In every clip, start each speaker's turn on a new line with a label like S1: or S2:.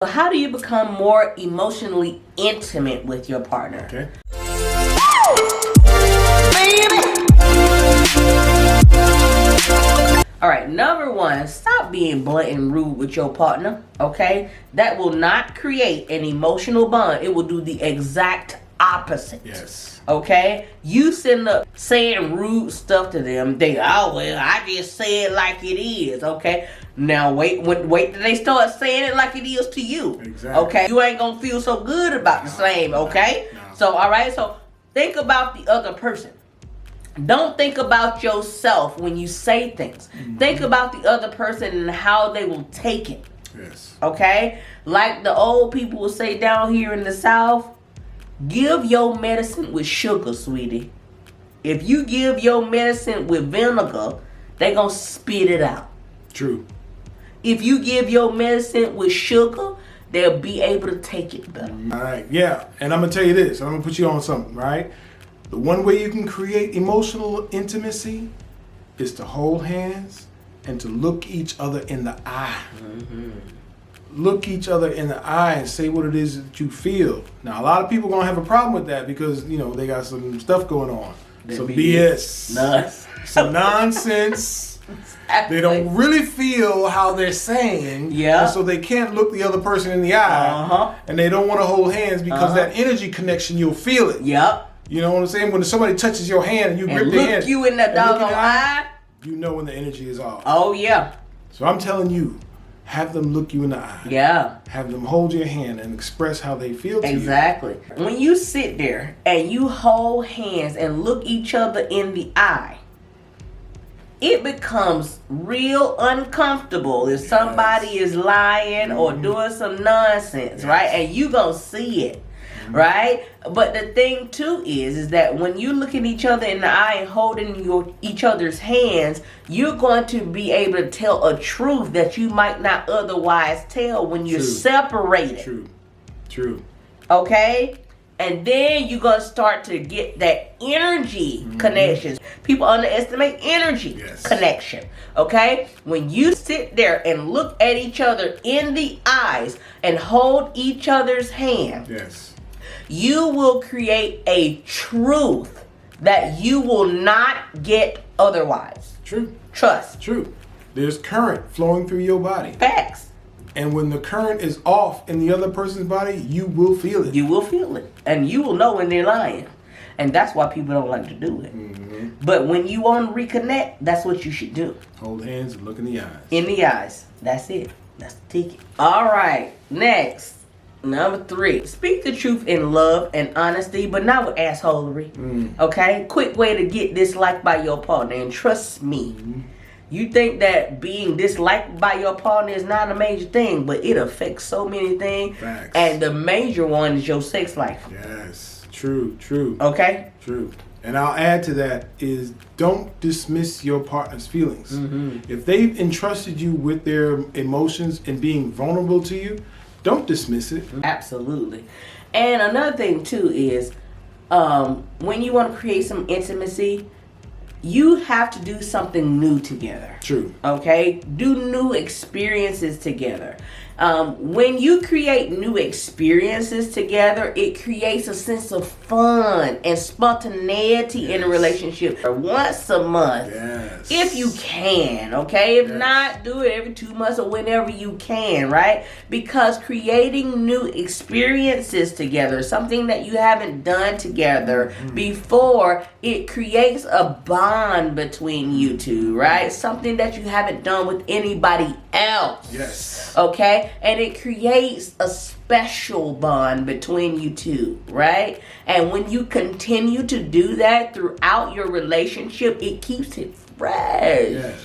S1: How do you become more emotionally intimate with your partner?
S2: Okay.
S1: All right, number one, stop being blunt and rude with your partner, okay? That will not create an emotional bond. It will do the exact opposite.
S2: Yes.
S1: Okay? You send up saying rude stuff to them, they, oh, well, I just say it like it is, okay? Now, wait till they start saying it like it is to you.
S2: Exactly.
S1: Okay? You ain't gonna feel so good about the same, okay?
S2: No.
S1: So, all right, so think about the other person. Don't think about yourself when you say things. Mm-hmm. Think about the other person and how they will take it.
S2: Yes.
S1: Okay? Like the old people will say down here in the South, give your medicine with sugar, sweetie. If you give your medicine with vinegar, they gonna spit it out.
S2: True.
S1: If you give your medicine with sugar, they'll be able to take it better.
S2: All right. Yeah. And I'm going to tell you this. I'm going to put you on something, right? The one way you can create emotional intimacy is to hold hands and to look each other in the eye. Mm-hmm. Look each other in the eye and say what it is that you feel. Now, a lot of people are going to have a problem with that because, they got some stuff going on. Some BS.
S1: Nuts.
S2: Some nonsense. They don't really feel how they're saying.
S1: Yeah.
S2: And so they can't look the other person in the eye.
S1: Uh-huh.
S2: And they don't want to hold hands because that energy connection, you'll feel it.
S1: Yep.
S2: You know what I'm saying? When somebody touches your hand and you grip their hand.
S1: Look you in the doggone eye.
S2: You know when the energy is off.
S1: Oh, yeah.
S2: So I'm telling you, have them look you in the eye.
S1: Yeah.
S2: Have them hold your hand and express how they feel to you.
S1: Exactly. When you sit there and you hold hands and look each other in the eye, it becomes real uncomfortable if somebody is lying or doing some nonsense, right? And you gonna see it, right? But the thing too is that when you look at each other in the eye and holding each other's hands, you're going to be able to tell a truth that you might not otherwise tell when you're separated.
S2: True.
S1: Okay? And then you're going to start to get that energy connections. People underestimate energy connection. Okay? When you sit there and look at each other in the eyes and hold each other's hand, you will create a truth that you will not get otherwise.
S2: True.
S1: Trust.
S2: True. There's current flowing through your body.
S1: Facts.
S2: And when the current is off in the other person's body, you will feel it.
S1: You will feel it. And you will know when they're lying. And that's why people don't like to do it.
S2: Mm-hmm.
S1: But when you want to reconnect, that's what you should do.
S2: Hold hands and look in the eyes.
S1: In the eyes. That's it. That's the ticket. All right. Next. Number 3. Speak the truth in love and honesty, but not with assholery. Okay? Quick way to get disliked by your partner. And trust me. You think that being disliked by your partner is not a major thing, but it affects so many things.
S2: Facts.
S1: And the major one is your sex life.
S2: Yes. True.
S1: Okay?
S2: True. And I'll add to that is don't dismiss your partner's feelings. If they've entrusted you with their emotions and being vulnerable to you, don't dismiss it.
S1: Absolutely. And another thing too is when you want to create some intimacy, you have to do something new together.
S2: True.
S1: Okay? Do new experiences together. When you create new experiences together, it creates a sense of fun and spontaneity in a relationship. Once a month, if you can, okay? If not, do it every 2 months or whenever you can, right? Because creating new experiences together, something that you haven't done together before, it creates a bond between you two, right? Something that you haven't done with anybody else.
S2: Yes.
S1: Okay? And it creates a special bond between you two, right? And when you continue to do that throughout your relationship, it keeps it fresh.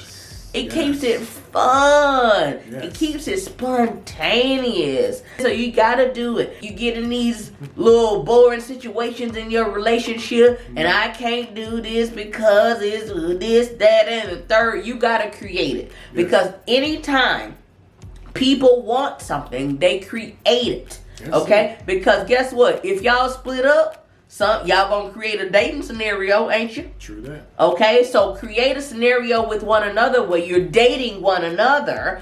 S1: It keeps it fun. It keeps it spontaneous. So you gotta do it. You get in these little boring situations in your relationship, and I can't do this because it's this, that, and the third. You gotta create it. Because anytime people want something, they create it. Okay? Because guess what? If y'all split up, y'all gonna create a dating scenario, ain't you?
S2: True that.
S1: Okay, so create a scenario with one another where you're dating one another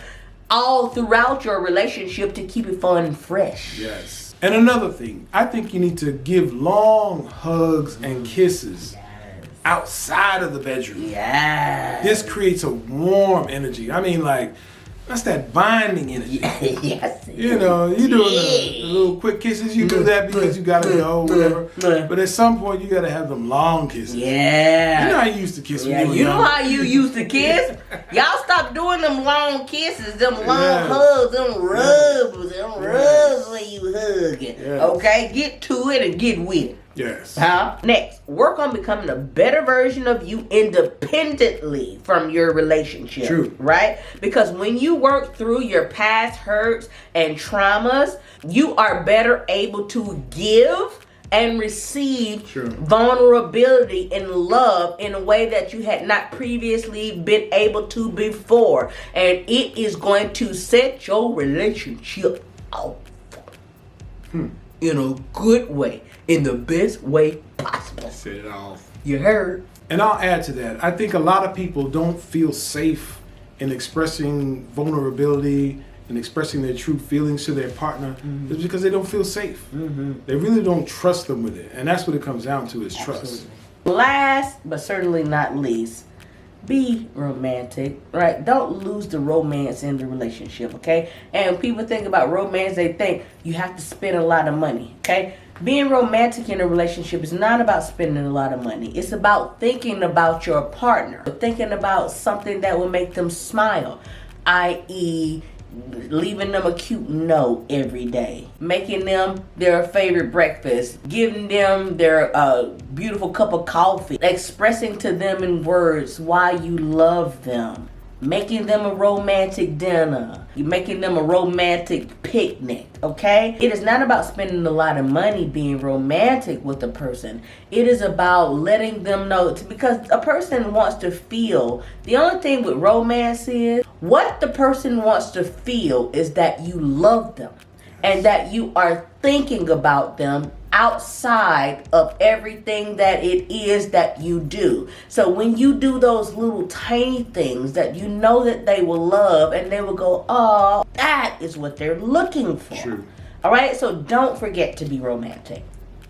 S1: all throughout your relationship to keep it fun and fresh.
S2: Yes. And another thing, I think you need to give long hugs and kisses outside of the bedroom.
S1: Yes.
S2: This creates a warm energy. I mean, like, that's that binding energy.
S1: Yes.
S2: You know, you doing the little quick kisses, you do that because you gotta go, whatever. But at some point, you gotta have them long kisses.
S1: Yeah.
S2: You know how you used to kiss when
S1: Yeah,
S2: you were
S1: you know
S2: young.
S1: how you used to kiss? Y'all stop doing them long kisses, them long
S2: Yes.
S1: hugs, them rubs when you hugging.
S2: Yes.
S1: Okay, get to it and get with it.
S2: Yes.
S1: Huh? Next, work on becoming a better version of you independently from your relationship.
S2: True.
S1: Right? Because when you work through your past hurts and traumas, you are better able to give and receive
S2: Sure.
S1: vulnerability and love in a way that you had not previously been able to before. And it is going to set your relationship off in a good way, in the best way possible.
S2: Set it off.
S1: You heard?
S2: And I'll add to that. I think a lot of people don't feel safe in expressing vulnerability and expressing their true feelings to their partner. It's because they don't feel safe. They really don't trust them with it. And that's what it comes down to is trust.
S1: Last but certainly not least, be romantic, right? Don't lose the romance in the relationship, okay? And when people think about romance, they think you have to spend a lot of money, okay? Being romantic in a relationship is not about spending a lot of money. It's about thinking about your partner, thinking about something that will make them smile, i.e., leaving them a cute note every day, making them their favorite breakfast, giving them their beautiful cup of coffee, expressing to them in words why you love them, making them a romantic dinner, making them a romantic picnic, okay? It is not about spending a lot of money being romantic with a person. It is about letting them know, because a person wants to feel, the only thing with romance is, what the person wants to feel is that you love them and that you are thinking about them outside of everything that it is that you do. So when you do those little tiny things that you know that they will love, and they will go, oh, that is what they're looking for.
S2: True.
S1: All right, so don't forget to be romantic.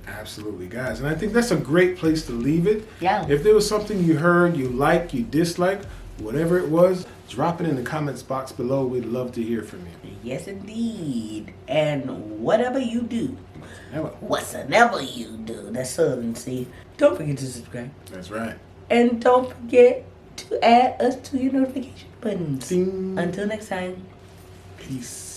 S2: Absolutely, guys. And I think that's a great place to leave it.
S1: Yeah.
S2: If there was something you heard, you like, you dislike, whatever it was, drop it in the comments box below. We'd love to hear from you.
S1: Yes, indeed. And whatever you do,
S2: Hello.
S1: whatsoever you do, that's Southern, see. Don't forget to subscribe.
S2: That's right.
S1: And don't forget to add us to your notification buttons.
S2: Ding.
S1: Until next time.
S2: Peace.